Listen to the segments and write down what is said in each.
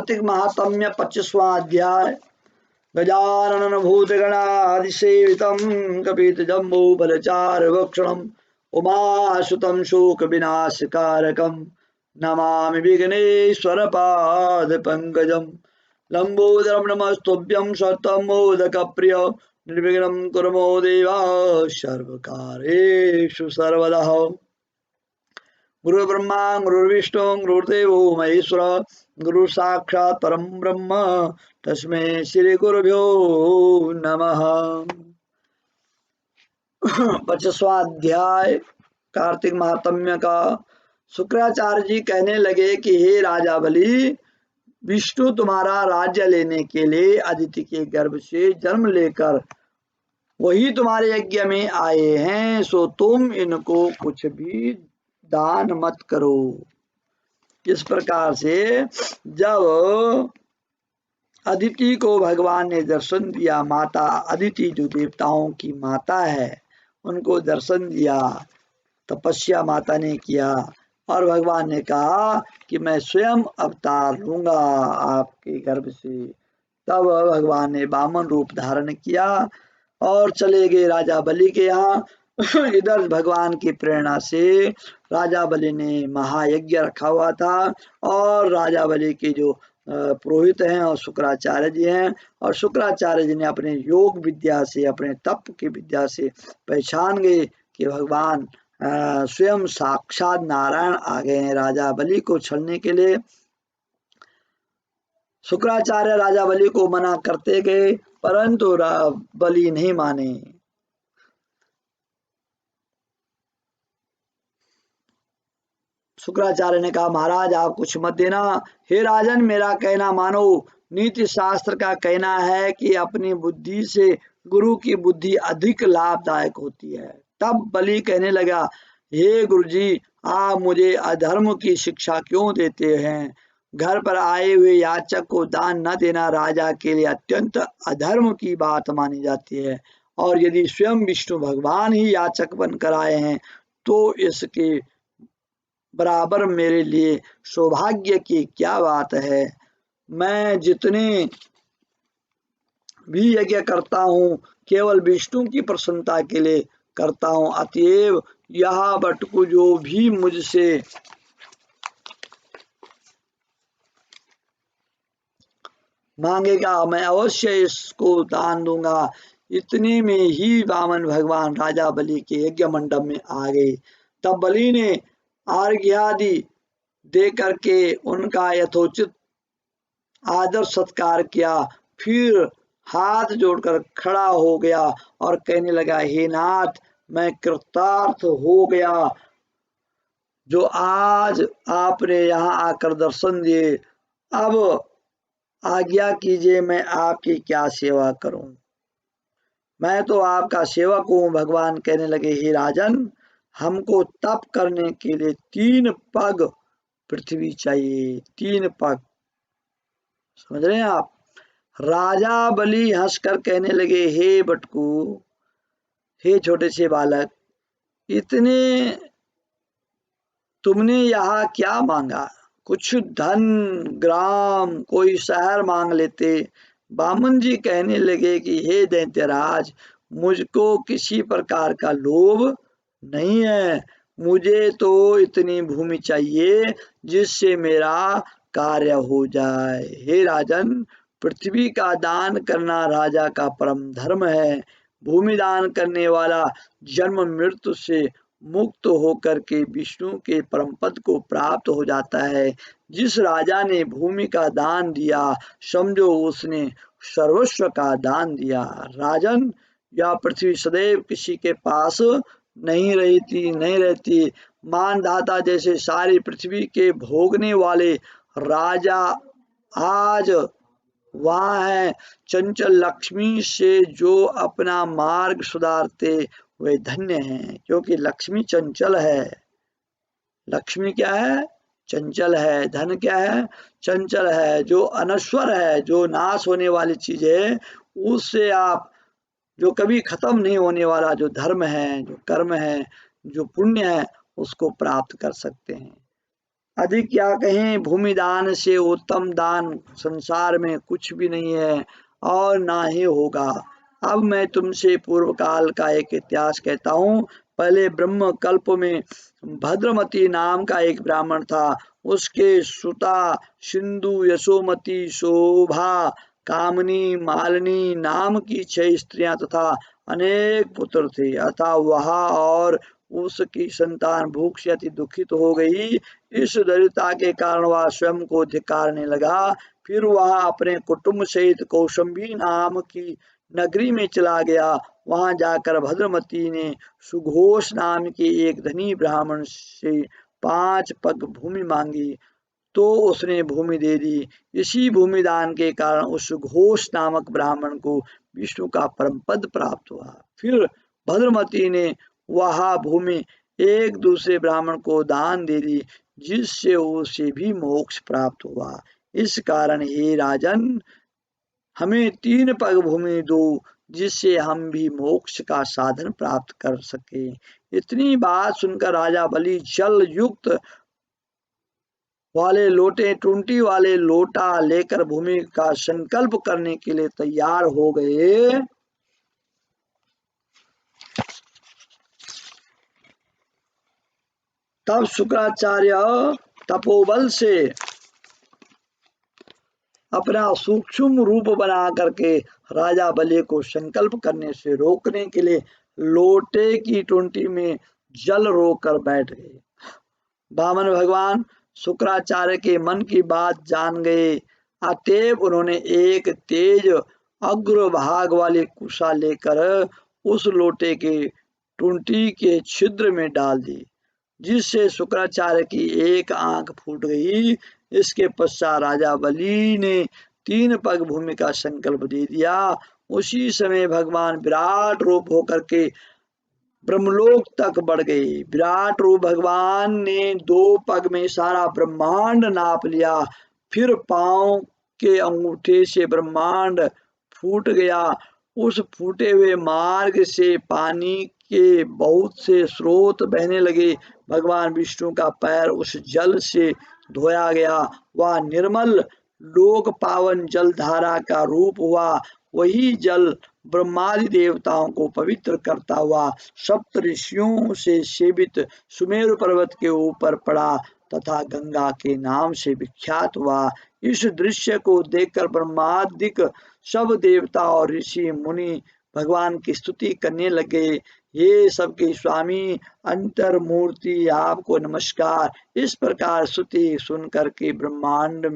कार्तिक महात्म्य 25वां अध्याय। गजानन भूतगणाधिसेवितं कपितजम्बूफलचारुभक्षणं उमासुतं शोकविनाशकारकं नमामि विघ्नेश्वरपादपङ्कजं। लम्बोदरं नमस्तुभ्यं सत्तमोदकप्रिय निर्विघ्नं कुरु मो देव सर्वकार्येषु सर्वदा। गुरु ब्रह्मा गुरुर्विष्णु गुरुर्देवो महेश्वर गुरु साक्षात् परम ब्रह्म तस्मै श्री गुरुभ्यो नमः। 25वां अध्याय कार्तिक महात्म्य का। शुक्राचार्य जी कहने लगे कि हे राजा बलि, विष्णु तुम्हारा राज्य लेने के लिए अदिति के गर्भ से जन्म लेकर वही तुम्हारे यज्ञ में आए हैं, सो तुम इनको कुछ भी दान मत करो। इस प्रकार से जब अदिति को भगवान ने दर्शन दिया, माता अदिति जो देवताओं की माता है उनको दर्शन दिया, तपस्या माता ने किया और भगवान ने कहा कि मैं स्वयं अवतार लूंगा आपके गर्भ से। तब भगवान ने वामन रूप धारण किया और चले गए राजा बलि के यहाँ। इधर भगवान की प्रेरणा से राजा बलि ने महायज्ञ रखा हुआ था और राजा बलि के जो पुरोहित हैं और शुक्राचार्य जी हैं, और शुक्राचार्य जी ने अपने योग विद्या से, अपने तप की विद्या से पहचान गए कि भगवान स्वयं साक्षात नारायण आ गए हैं राजा बलि को छलने के लिए। शुक्राचार्य राजा बलि को मना करते गए परंतु बलि नहीं माने। शुक्राचार्य ने कहा, महाराज आप कुछ मत देना। हे राजन, मेरा कहना मानो। नीति शास्त्र का कहना है कि अपनी बुद्धि से गुरु की बुद्धि अधिक लाभदायक होती है। तब बलि कहने लगा, हे गुरुजी, आप मुझे अधर्म की शिक्षा क्यों देते हैं? घर पर आए हुए याचक को दान न देना राजा के लिए अत्यंत अधर्म की बात मानी जाती है, और यदि स्वयं विष्णु भगवान ही याचक बनकर आए हैं तो इसके बराबर मेरे लिए सौभाग्य की क्या बात है। मैं जितने भी यज्ञ करता हूँ केवल विष्णु की प्रसन्नता के लिए करता हूँ, अतएव यह बटकू जो भी मुझसे मांगेगा मैं अवश्य इसको दान दूंगा। इतने में ही वामन भगवान राजा बलि के यज्ञ मंडप में आ गए। तब बलि ने अर्घ्यादि दे करके उनका यथोचित आदर सत्कार किया, फिर हाथ जोड़कर खड़ा हो गया और कहने लगा, हे नाथ, मैं कृतार्थ हो गया जो आज आपने यहाँ आकर दर्शन दिए। अब आज्ञा कीजिए मैं आपकी क्या सेवा करूं। मैं तो आपका सेवक हूं। भगवान कहने लगे, हे राजन, हमको तप करने के लिए 3 पग पृथ्वी चाहिए। 3 पग, समझ रहे हैं आप? राजा बलि हंसकर कहने लगे, हे बटकू, हे छोटे से बालक, इतने तुमने यहाँ क्या मांगा? कुछ धन, ग्राम, कोई शहर मांग लेते। वामन जी कहने लगे कि हे दैत्यराज, मुझको किसी प्रकार का लोभ नहीं है। मुझे तो इतनी भूमि चाहिए जिससे मेरा कार्य हो जाए। हे राजन, पृथ्वी का दान करना राजा का परम धर्म है। भूमि दान करने वाला जन्म मृत्यु से मुक्त होकर के विष्णु के परम पद को प्राप्त हो जाता है। जिस राजा ने भूमि का दान दिया समझो उसने सर्वस्व का दान दिया। राजन, यह पृथ्वी सदैव किसी के पास नहीं रहती। मानधाता जैसे सारी पृथ्वी के भोगने वाले राजा आज वहाँ है। चंचल लक्ष्मी से जो अपना मार्ग सुधारते वे धन्य हैं, क्योंकि लक्ष्मी चंचल है। लक्ष्मी क्या है? चंचल है। धन क्या है? चंचल है। जो अनश्वर है, जो नाश होने वाली चीज है, उससे आप जो कभी खत्म नहीं होने वाला जो धर्म है, जो कर्म है, जो पुण्य है, उसको प्राप्त कर सकते हैं। अधिक क्या कहें, भूमि दान से उत्तम दान संसार में कुछ भी नहीं है और ना ही होगा। अब मैं तुमसे पूर्व काल का एक इतिहास कहता हूँ। पहले ब्रह्म कल्प में भद्रमती नाम का एक ब्राह्मण था। उसके सुता सिंधु, यशोमती, शोभा, कामनी, मालिनी नाम की 6 स्त्रियां तथा अनेक पुत्र थे। अतः वह और उसकी संतान भूख से अति दुखित हो गई। इस दरिद्रता के कारण वह स्वयं को धिक्कारने लगा। फिर वह अपने कुटुंब सहित कौशंबी नाम की नगरी में चला गया। वहां जाकर भद्रमती ने सुघोष नाम के एक धनी ब्राह्मण से 5 पग भूमि मांगी, तो उसने भूमि दे दी। इसी भूमि दान के कारण उस घोष नामक ब्राह्मण को विष्णु का परम पद प्राप्त हुआ। फिर भद्रमती ने वह भूमि एक दूसरे ब्राह्मण को दान दे दी, जिससे उसे भी मोक्ष प्राप्त हुआ। इस कारण हे राजन, हमें 3 पग भूमि दो, जिससे हम भी मोक्ष का साधन प्राप्त कर सके। इतनी बात सुनकर राजा बलि जल युक्त वाले लोटे, टूंटी वाले लोटा लेकर भूमि का संकल्प करने के लिए तैयार हो गए। तब शुक्राचार्य तपोबल से अपना सूक्ष्म रूप बना करके राजा बलि को संकल्प करने से रोकने के लिए लोटे की टूंटी में जल रोक कर बैठ गए। वामन भगवान शुक्राचार्य के मन की बात जान गए। अतएव उन्होंने एक तेज अग्रभाग वाली कुशा लेकर उस लोटे के टूंटी के छिद्र में डाल दी, जिससे शुक्राचार्य की एक आंख फूट गई। इसके पश्चात राजा बलि ने 3 पग भूमि का संकल्प दे दिया। उसी समय भगवान विराट रूप होकर के ब्रह्मलोक तक बढ़ गए। विराट रूप भगवान ने 2 पग में सारा ब्रह्मांड नाप लिया। फिर पांव के अंगूठे से ब्रह्मांड फूट गया। उस फूटे हुए मार्ग से पानी के बहुत से स्रोत बहने लगे। भगवान विष्णु का पैर उस जल से धोया गया। वह निर्मल लोक पावन जल धारा का रूप हुआ। वही जल ब्रह्मादि देवताओं को पवित्र करता हुआ सप्त ऋषियों से सेवित सुमेरु पर्वत के ऊपर पड़ा तथा गंगा के नाम से विख्यात हुआ। इस दृश्य को देखकर ब्रह्मादिक सब देवता और ऋषि मुनि भगवान की स्तुति करने लगे। ये सबके स्वामी अंतर मूर्ति, आपको नमस्कार। इस प्रकार स्तुति सुन करके ब्रह्मांड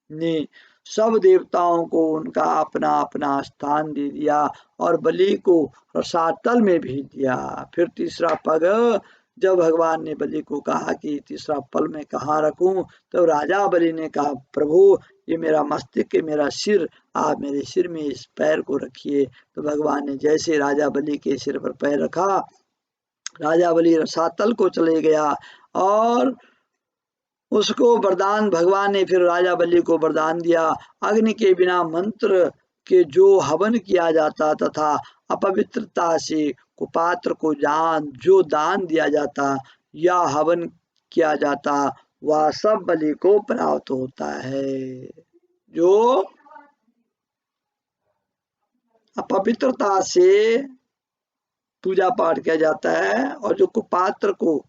ने सब देवताओं को उनका अपना अपना स्थान दे दिया और बलि को रसातल में भेज दिया। फिर तीसरा पग जब भगवान ने बलि को कहा कि तीसरा पल मैं कहाँ रखूं, तो राजा बलि ने कहा, प्रभु ये मेरा मस्तिष्क, मेरा सिर, आप मेरे सिर में इस पैर को रखिए। तो भगवान ने जैसे राजा बलि के सिर पर पैर रखा, राजा बलि रसातल को चले गया और उसको वरदान, भगवान ने फिर राजा बलि को वरदान दिया, अग्नि के बिना मंत्र के जो हवन किया जाता तथा अपवित्रता से कुपात्र को जो दान दिया जाता या हवन किया जाता, वह सब बलि को प्राप्त होता है। जो अपवित्रता से पूजा पाठ किया जाता है और जो कुपात्र को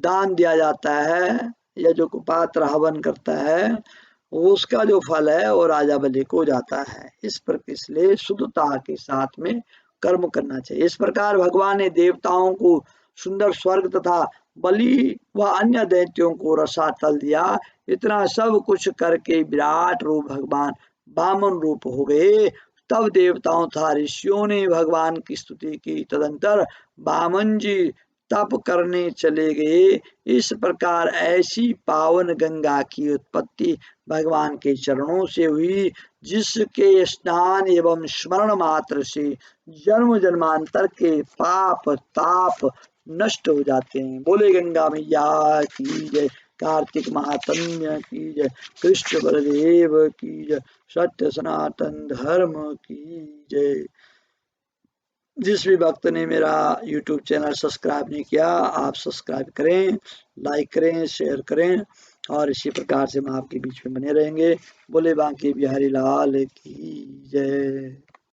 दान दिया जाता है या जो कुपात्र हवन करता है, उसका जो फल है वो राजा बलि को जाता है। इसलिए शुद्धता के साथ में कर्म करना चाहिए। इस प्रकार भगवान ने देवताओं को सुंदर स्वर्ग तथा बलि व अन्य दैत्यों को रसातल दिया। इतना सब कुछ करके विराट रूप भगवान वामन रूप हो गए। तब देवताओं तथा ऋषियों ने भगवान की स्तुति की। तदंतर वामन जी तप करने चले गए। इस प्रकार ऐसी पावन गंगा की उत्पत्ति भगवान के चरणों से हुई, जिसके स्नान एवं स्मरण मात्र से जन्म जन्मांतर के पाप ताप नष्ट हो जाते हैं। बोले गंगा मैया की जय, कार्तिक महात्म्य की जय, कृष्ण बलदेव की जय, सत्य सनातन धर्म की जय। जिस भी भक्त ने मेरा यूट्यूब चैनल सब्सक्राइब नहीं किया, आप सब्सक्राइब करें, लाइक करें, शेयर करें और इसी प्रकार से हम आपके बीच में बने रहेंगे। बोले बांके बिहारी लाल की जय।